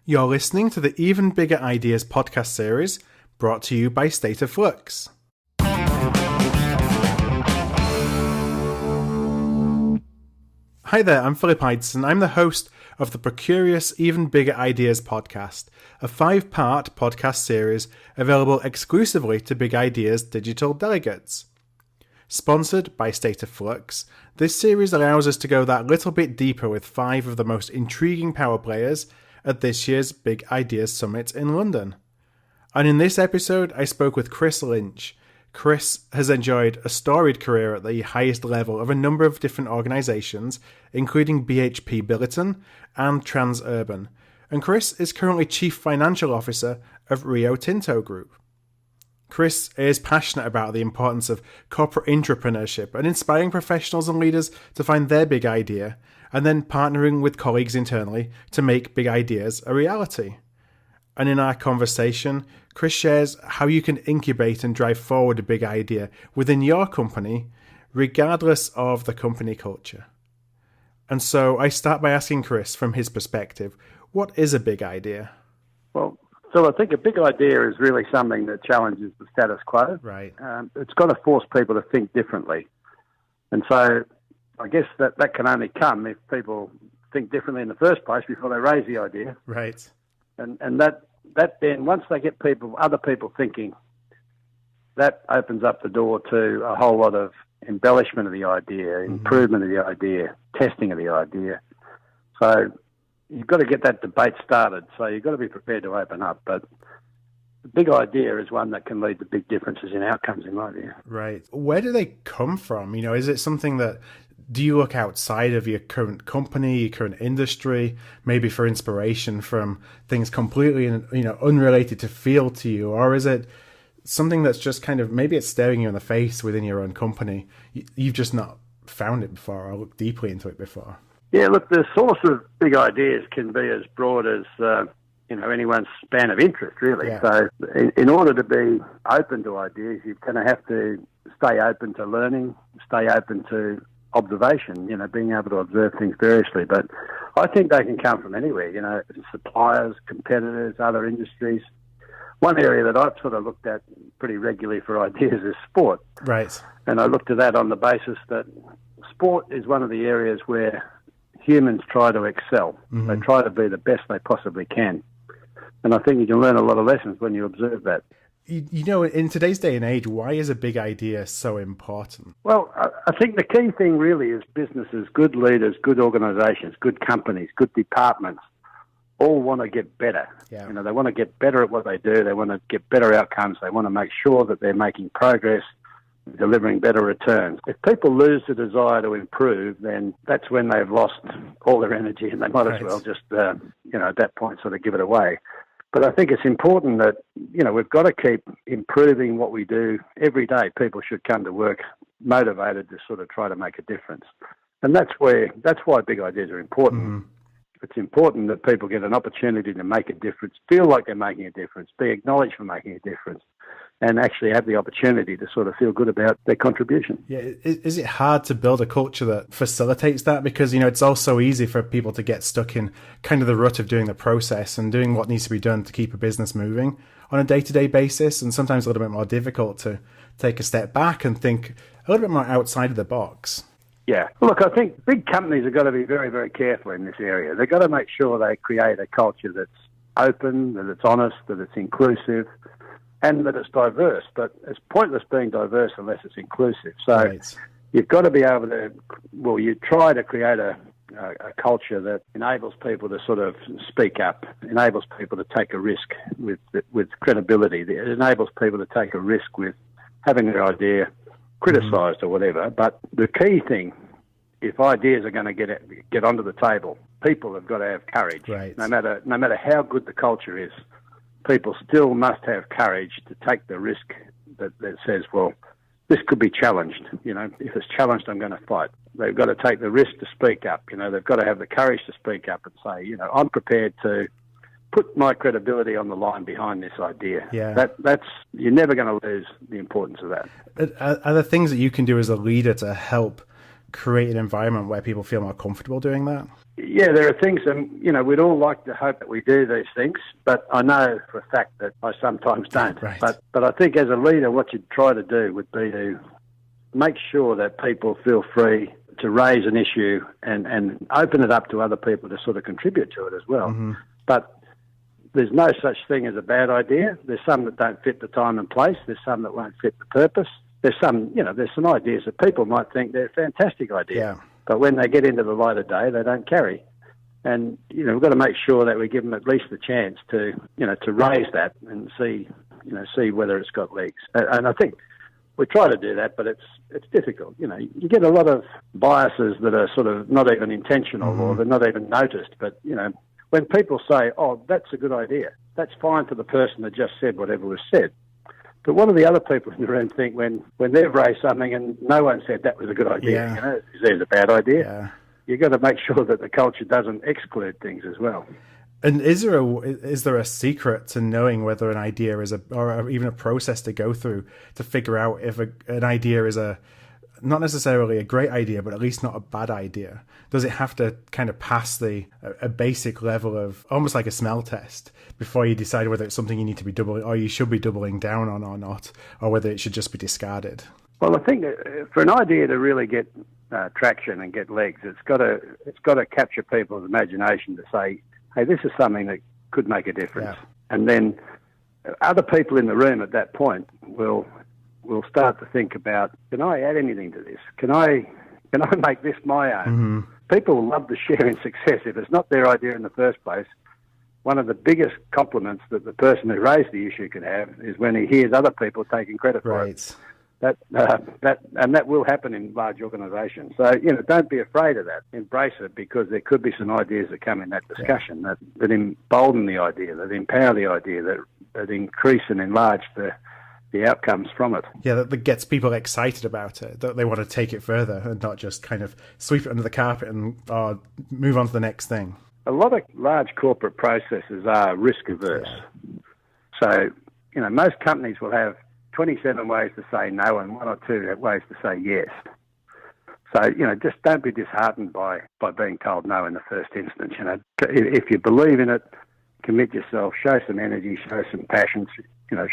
You're listening to the Even Bigger Ideas podcast series, brought to you by State of Flux. Hi there, I'm Philip Ideson. I'm the host of the Procurious Even Bigger Ideas podcast, a 5-part podcast series available exclusively to Big Ideas digital delegates. Sponsored by State of Flux, this series allows us to go that little bit deeper with 5 of the most intriguing power players at this year's Big Ideas Summit in London. And in this episode, I spoke with Chris Lynch. Chris has enjoyed a storied career at the highest level of a number of different organisations, including BHP Billiton and Transurban. And Chris is currently Chief Financial Officer of Rio Tinto Group. Chris is passionate about the importance of corporate intrapreneurship and inspiring professionals and leaders to find their big idea, and then partnering with colleagues internally to make big ideas a reality. And in our conversation, Chris shares how you can incubate and drive forward a big idea within your company, regardless of the company culture. And so I start by asking Chris, from his perspective, what is a big idea? Well, so I think a big idea is really something that challenges the status quo. Right. It's got to force people to think differently. And so I guess that can only come if people think differently in the first place before they raise the idea. Right. And that then, once they get other people thinking, that opens up the door to a whole lot of embellishment of the idea, improvement of the idea, testing of the idea. So you've got to get that debate started. So you've got to be prepared to open up. But the big idea is one that can lead to big differences in outcomes, in my view. Right. Where do they come from? Is it something that, do you look outside of your current company, your current industry, maybe for inspiration from things completely, unrelated to field to you? Or is it something that's just kind of, maybe it's staring you in the face within your own company? You've just not found it before or looked deeply into it before. Yeah, look, the source of big ideas can be as broad as, anyone's span of interest, really. Yeah. So in order to be open to ideas, you're going to have to stay open to learning, stay open to observation, being able to observe things variously. But I think they can come from anywhere, suppliers, competitors, other industries. One area that I've sort of looked at pretty regularly for ideas is sport. Right. And I looked at that on the basis that sport is one of the areas where humans try to excel. Mm-hmm. They try to be the best they possibly can. And I think you can learn a lot of lessons when you observe that. In today's day and age, why is a big idea so important? Well, I think the key thing really is businesses, good leaders, good organisations, good companies, good departments, all want to get better. Yeah. They want to get better at what they do. They want to get better outcomes. They want to make sure that they're making progress, delivering better returns. If people lose the desire to improve, then that's when they've lost all their energy, and they might as well just, at that point, sort of give it away. But I think it's important that, we've got to keep improving what we do every day. People should come to work motivated to sort of try to make a difference. And that's why big ideas are important. Mm-hmm. It's important that people get an opportunity to make a difference, feel like they're making a difference, be acknowledged for making a difference, and actually have the opportunity to sort of feel good about their contribution. Yeah, is it hard to build a culture that facilitates that? Because, it's all so easy for people to get stuck in kind of the rut of doing the process and doing what needs to be done to keep a business moving on a day-to-day basis, and sometimes a little bit more difficult to take a step back and think a little bit more outside of the box. Yeah. Look, I think big companies have got to be very, very careful in this area. They've got to make sure they create a culture that's open, that it's honest, that it's inclusive, and that it's diverse. But it's pointless being diverse unless it's inclusive. So You've got to be able to, you try to create a culture that enables people to sort of speak up, enables people to take a risk with credibility. It enables people to take a risk with having their idea criticised or whatever. But the key thing, if ideas are going to get onto the table, people have got to have courage. Right. No matter how good the culture is, people still must have courage to take the risk that says, this could be challenged. If it's challenged, I'm going to fight. They've got to take the risk to speak up. They've got to have the courage to speak up and say, I'm prepared to put my credibility on the line behind this idea. Yeah. That's you're never going to lose the importance of that. Are there things that you can do as a leader to help create an environment where people feel more comfortable doing that? Yeah, there are things, and we'd all like to hope that we do these things, but I know for a fact that I sometimes don't. Right. But I think as a leader, what you'd try to do would be to make sure that people feel free to raise an issue and open it up to other people to sort of contribute to it as well. Mm-hmm. But there's no such thing as a bad idea. There's some that don't fit the time and place. There's some that won't fit the purpose. There's some ideas that people might think they're a fantastic idea. Yeah. But when they get into the light of day, they don't carry. And, we've got to make sure that we give them at least the chance to raise that and see whether it's got legs. And I think we try to do that, but it's difficult. You get a lot of biases that are sort of not even intentional, mm-hmm. or they're not even noticed. But, when people say, oh, that's a good idea, that's fine for the person that just said whatever was said. But what do the other people in the room think when they've raised something and no one said that was a good idea? Yeah. Is there a bad idea? Yeah. You've got to make sure that the culture doesn't exclude things as well. And is there a secret to knowing whether an idea is or even a process to go through to figure out if an idea is not necessarily a great idea, but at least not a bad idea? Does it have to kind of pass a basic level of almost like a smell test before you decide whether it's something you need to be doubling or you should be doubling down on or not, or whether it should just be discarded? Well, I think for an idea to really get traction and get legs, it's got to capture people's imagination to say, hey, this is something that could make a difference. Yeah. And then other people in the room at that point will start to think about, can I add anything to this? Can I make this my own? Mm-hmm. People love to share in success. If it's not their idea in the first place, one of the biggest compliments that the person who raised the issue can have is when he hears other people taking credit for it. That will happen in large organisations. So, don't be afraid of that. Embrace it, because there could be some ideas that come in that discussion that embolden the idea, that empower the idea, that increase and enlarge the outcomes from it. Yeah, that gets people excited about it, that they want to take it further and not just kind of sweep it under the carpet and move on to the next thing. A lot of large corporate processes are risk averse. Yeah. So, most companies will have 27 ways to say no and 1 or 2 ways to say yes. So, just don't be disheartened by being told no in the first instance. If you believe in it, commit yourself, show some energy, show some passion,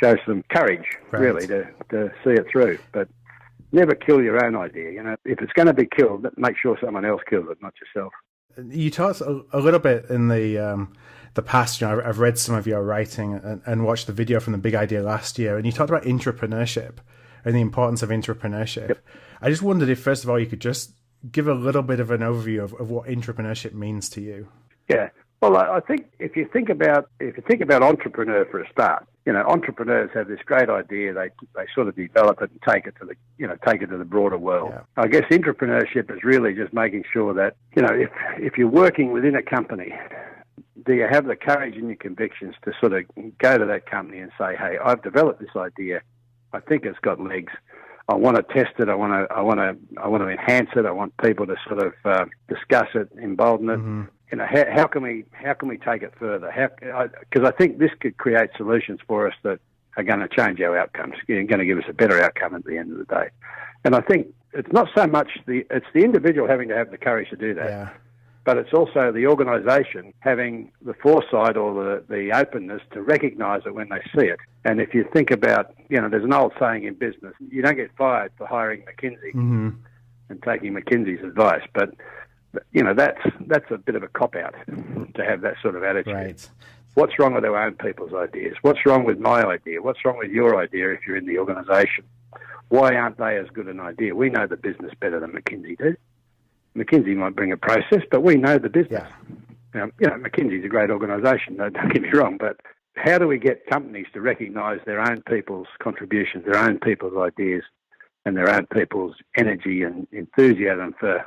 show some courage, really, to see it through. But never kill your own idea. If it's going to be killed, make sure someone else kills it, not yourself. You talked a little bit in the past. I've read some of your writing and watched the video from the Big Idea last year, and you talked about intrapreneurship and the importance of intrapreneurship. Yep. I just wondered if, first of all, you could just give a little bit of an overview of what intrapreneurship means to you. Yeah. Well, I think if you think about entrepreneur for a start, entrepreneurs have this great idea. They sort of develop it and take it to the broader world. Yeah. I guess intrapreneurship is really just making sure that if you're working within a company, do you have the courage and your convictions to sort of go to that company and say, hey, I've developed this idea. I think it's got legs. I want to test it. I want to enhance it. I want people to sort of discuss it, embolden it. Mm-hmm. How can we take it further? Because I think this could create solutions for us that are going to change our outcomes. Going to give us a better outcome at the end of the day. And I think it's not so much it's the individual having to have the courage to do that. Yeah. But it's also the organisation having the foresight or the openness to recognise it when they see it. And if you think about, there's an old saying in business, you don't get fired for hiring McKinsey mm-hmm. and taking McKinsey's advice. But, that's a bit of a cop-out to have that sort of attitude. Right. What's wrong with our own people's ideas? What's wrong with my idea? What's wrong with your idea if you're in the organisation? Why aren't they as good an idea? We know the business better than McKinsey do. McKinsey might bring a process, but we know the business. Yeah. McKinsey's a great organisation, don't get me wrong, but how do we get companies to recognise their own people's contributions, their own people's ideas, and their own people's energy and enthusiasm for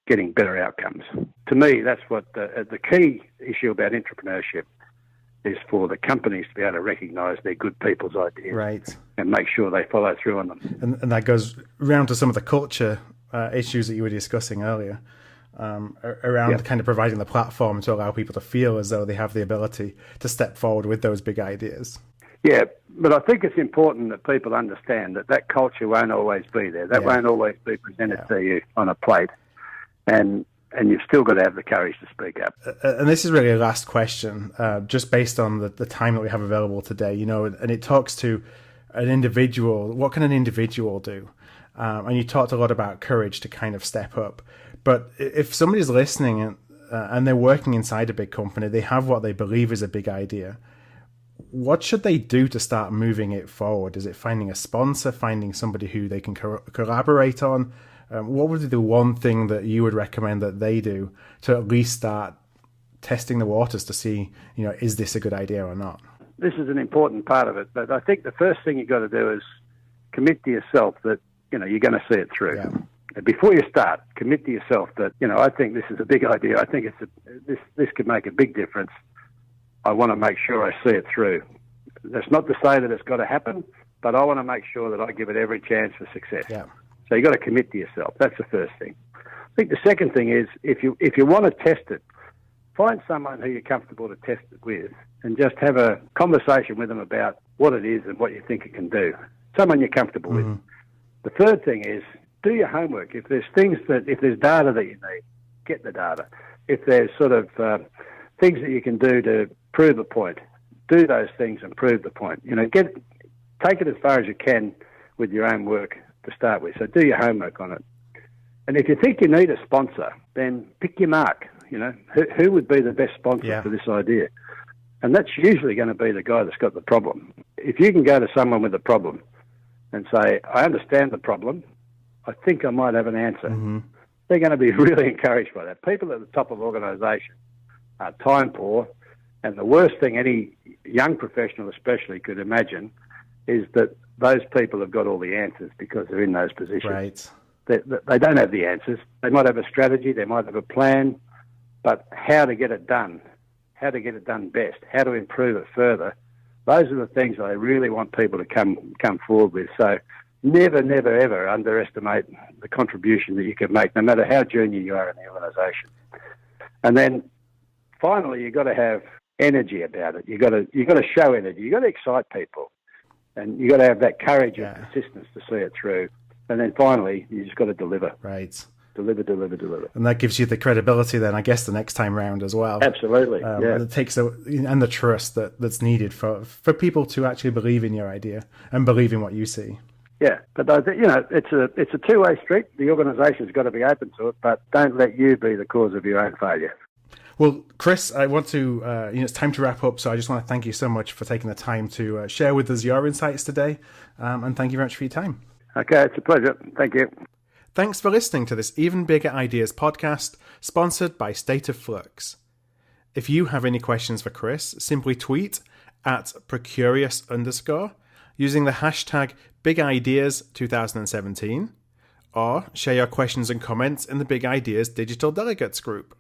getting better outcomes? To me, that's what the key issue about intrapreneurship is, for the companies to be able to recognise their good people's ideas, right, and make sure they follow through on them. And that goes round to some of the culture issues that you were discussing earlier, around kind of providing the platform to allow people to feel as though they have the ability to step forward with those big ideas. Yeah, but I think it's important that people understand that culture won't always be there. That won't always be presented to you on a plate. And you've still got to have the courage to speak up. And this is really a last question, just based on the time that we have available today, and it talks to an individual. What can an individual do? And you talked a lot about courage to kind of step up. But if somebody's listening and they're working inside a big company, they have what they believe is a big idea. What should they do to start moving it forward? Is it finding a sponsor, finding somebody who they can collaborate on? What would be the one thing that you would recommend that they do to at least start testing the waters to see, is this a good idea or not? This is an important part of it, but I think the first thing you've got to do is commit to yourself that, you're going to see it through. Yeah. And before you start, commit to yourself that, I think this is a big idea. I think this could make a big difference. I want to make sure I see it through. That's not to say that it's got to happen, but I want to make sure that I give it every chance for success. Yeah. So you've got to commit to yourself. That's the first thing. I think the second thing is if you want to test it, find someone who you're comfortable to test it with and just have a conversation with them about what it is and what you think it can do. Someone you're comfortable with. The third thing is do your homework. If there's data that you need, get the data. If there's sort of things that you can do to prove a point, do those things and prove the point. Take it as far as you can with your own work to start with. So do your homework on it. And if you think you need a sponsor, then pick your mark. Who would be the best sponsor for this idea? And that's usually going to be the guy that's got the problem. If you can go to someone with a problem and say, I understand the problem, I think I might have an answer. They're going to be really encouraged by that. People at the top of organisations are time poor, and the worst thing any young professional especially could imagine is that those people have got all the answers because they're in those positions. Right. They don't have the answers. They might have a strategy, they might have a plan, but how to get it done best, how to improve it further, those are the things that I really want people to come forward with. So never, never, ever underestimate the contribution that you can make, no matter how junior you are in the organisation. And then finally, you've got to have energy about it. You've got to show energy. You've got to excite people. And you've got to have that courage and persistence to see it through. And then finally, you just got to deliver. Right. Deliver. And that gives you the credibility then, I guess, the next time round as well. Absolutely, It takes and the trust that's needed for people to actually believe in your idea and believe in what you see. Yeah, but it's a two-way street. The organisation's got to be open to it, but don't let you be the cause of your own failure. Well, Chris, I want to, it's time to wrap up, so I just want to thank you so much for taking the time to share with us your insights today, and thank you very much for your time. Okay, it's a pleasure. Thank you. Thanks for listening to this Even Bigger Ideas podcast, sponsored by State of Flux. If you have any questions for Chris, simply tweet at Procurious _ using the hashtag BigIdeas2017, or share your questions and comments in the Big Ideas Digital Delegates group.